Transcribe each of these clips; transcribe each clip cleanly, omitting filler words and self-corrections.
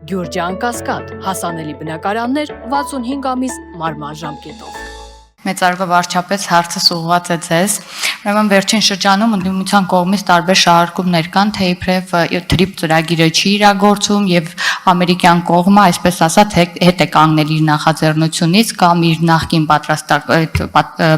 Գյուրջան Կասկադ, հասանելի բնակարաններ 65 ամիս մարման ժամկետով։ Մեծարգո վարչապետ հարցս ուղղված է ձեզ։ Ուրեմն վերջին շրջանում ընդդիմության կողմից տարբեր շահարկումներ կան, թե իբրև TRIP ծրագիրը չի իրագործում եւ ամերիկյան կողմը, այսպես ասած, հետ է կանգնել իր նախաձեռնությունից կամ իր նախկին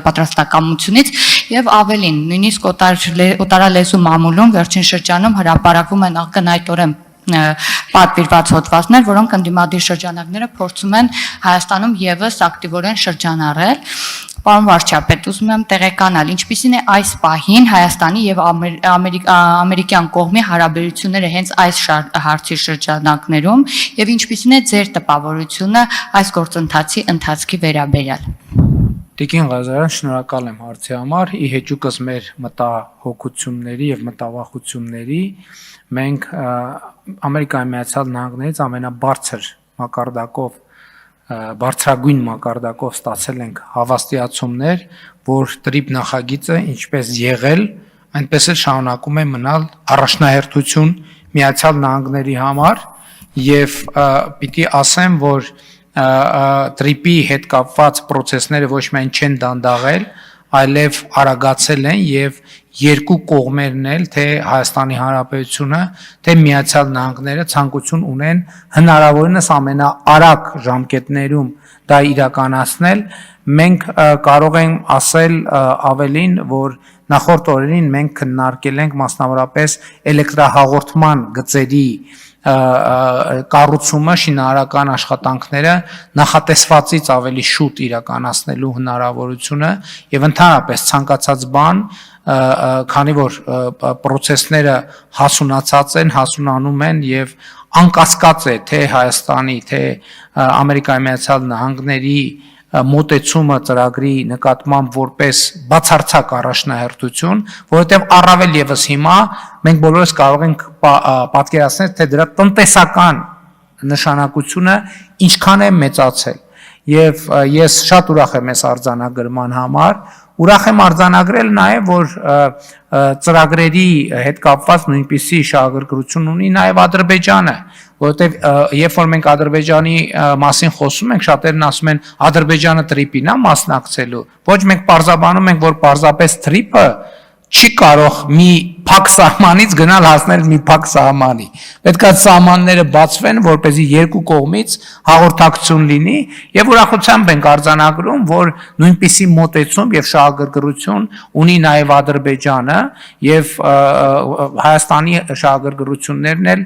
պատրաստակամությունից եւ ավելին, նույնիսկ օտարալեզու մամուլում վերջին շրջանում հրապարակվում են ակնհայտորեն պատվիրված հոդվածներ, որոնք ընդդիմադիր շրջանակները փորձում են Հայաստանում եւս ակտիվորեն շրջանառել։ Պարոն վարչապետ, ուզում եմ տեղեկանալ, ինչպիսին է այս պահին Հայաստանի եւ ամերիկյան կողմի հարաբերությունները հենց այս հարցի շրջանակներում եւ ինչպիսին է ձեր տպավորությունը այս գործընթացի ընթացքի վերաբերյալ։ Տիկին Ղազարյան, շնորհակալ եմ հարցի համար։ Ի հեճուկս մեր մտահոգությունների եւ մտավախությունների մենք Ամերիկայի Միացյալ Նահանգներից ամենաբարձր մակարդակով բարձրագույն մակարդակով ստացել ենք հավաստիացումներ, որ TRIP նախագիծը ինչպես եղել, այնպես էլ շարունակում է մնալ առաջնահերթություն Միացյալ Նահանգների համար եւ պիտի ասեմ, որ TRIP-ի հետ կապված process-ները ոչ միայն չեն դանդաղել, այլև արագացել են եւ երկու կողմերն էլ, թե Հայաստանի Հանրապետությունը, թե Միացյալ Նահանգները ցանկություն ունեն հնարավորինս ամենաարագ ժամկետներում դա իրականացնել։ Մենք կարող ենք ասել ավելին, որ նախորդ օրերին մենք քննարկել ենք մասնավորապես էլեկտրահաղորդման գծերի կառուցումը, շինարարական աշխատանքները նախատեսվածից ավելի շուտ իրականացնելու հնարավորությունը եւ ընդհանրապես ցանկացած բան, քանի որ process-ները հասունացած են, հասունանում են եւ անկասկած է թե Հայաստանի, թե Ամերիկայի Միացյալ Նահանգների մոտեցումը ծրագրի նկատմամբ որպես բացարձակ առաջնահերթություն, որովհետև առավել եւս հիմա մենք բոլորս կարող ենք պատկերացնել, թե դրա տնտեսական նշանակությունը ինչքան է մեծացել։ Եվ ես շատ ուրախ եմ այս արձանագրման համար, ուրախ եմ արձանագրել նաև, որ ծրագրերի հետ կապված նույնպիսի շահագրգռություն ունի նաև Ադրբեջանը, որովհետև երբ որ մենք Ադրբեջանի մասին խոսում ենք, շատերն ասում են Ադրբեջանը TRIP-ին է մասնակցելու, ոչ մենք պարզաբանում ենք, որ պարզապես TRIP-ը չի կարող մի փակ սահմանից գնալ հասնել մի փակ սահմանի։ Պետք է սահմանները բացվեն, որպեսզի երկու կողմից հաղորդակցություն լինի, եւ ուրախությամբ ենք արձանագրում, որ նույնպիսի մոտեցում եւ շահագրգռություն ունի նաեւ Ադրբեջանը եւ Հայաստանի շահագրգռություններն էլ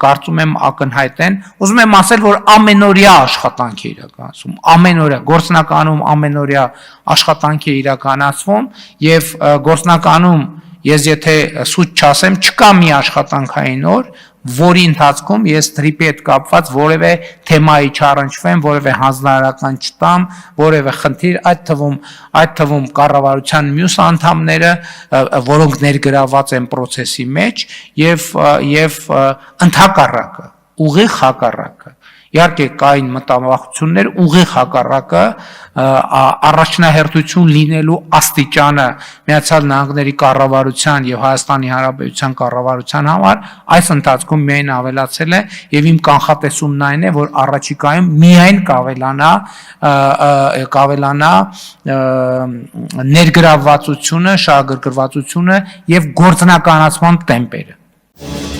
կարծում եմ ակնհայտ են։ Ուզում եմ ասել, որ ամենօրյա աշխատանք է իրականացում, ամենօրյա գործնականում ամենօրյա աշխատանք է իրականացվում եւ գործնականում ես եթե սուտ չասեմ, չկա մի աշխատանքային օր, որի ընթացքում ես TRIP-ի հետ կապված որևէ թեմայի չառնչվեմ, որևէ հանձնարարական չտամ, որևէ խնդիր, այդ թվում կառավարության մյուս անդամները, որոնք ներգրաված են process-ի մեջ եւ ընդհակառակը, ուղիղ հակառակը։ Իհարկե կային մտավախություններ, ուղիղ հակառակը առաջնահերթություն լինելու աստիճանը Միացյալ Նահանգների կառավարության եւ Հայաստանի Հանրապետության կառավարության համար այս ընթացքում միայն ավելացել է եւ իմ կանխատեսումն այն է, որ առաջիկայում միայն կավելանա ներգրավվածությունը, շահագրգռվածությունը եւ գործնականացման տեմպերը։